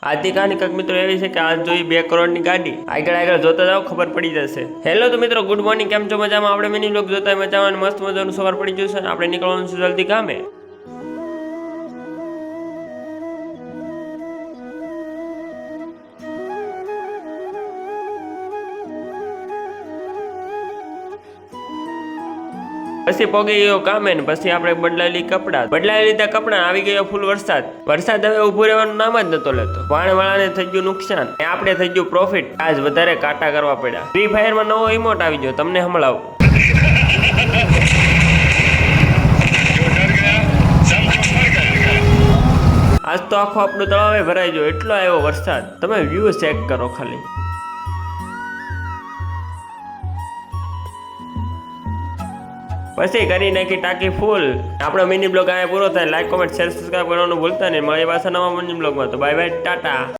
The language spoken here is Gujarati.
આજની કહાની કંઈક મિત્રો એવી છે કે આજ જોઈ 2 કરોડની ગાડી આગળ જોતા જાઓ ખબર પડી જશે। હેલો તો મિત્રો ગુડ મોર્નિંગ, કેમ છો? મજામાં? આપણે મિની બ્લોગ જોતા મજામાં અને મસ્ત મજાનું સવાર પડી ગયું છે। આપણે નીકળવાનું છે જલ્દી કામે। પછી પોગી ગયો કામે ને પછી આપણે બદલાઈ લીધા કપડા આવી ગયો ફૂલ વરસાદ હવે ઉભું રહેવાનું નામ જ નતો લેતો। વાળાને થઈ ગયું નુકસાન, આપણે થઈ ગયું પ્રોફિટ। આજ વધારે કાટા કરવા પડ્યા। ફ્રી ફાયર માં નવો ઇમોટ આવી ગયો, તમને સંભળાવું। આજ તો આખો આપણું તળાવે ભરાઈ ગયો, એટલો આવ્યો વરસાદ। તમે વ્યૂ ચેક કરો ખાલી। પછી કરી નાખી ટાંકી ફૂલ। આપણો મિની બ્લોગ અહીંયા પૂરો થાય। લાઈક, કોમેન્ટ, શેર, સબસ્ક્રાઇબ કરવાનું ભૂલતા નહીં। મળીએ પાછા નવા મિની બ્લોગમાં। તો બાય બાય, ટાટા।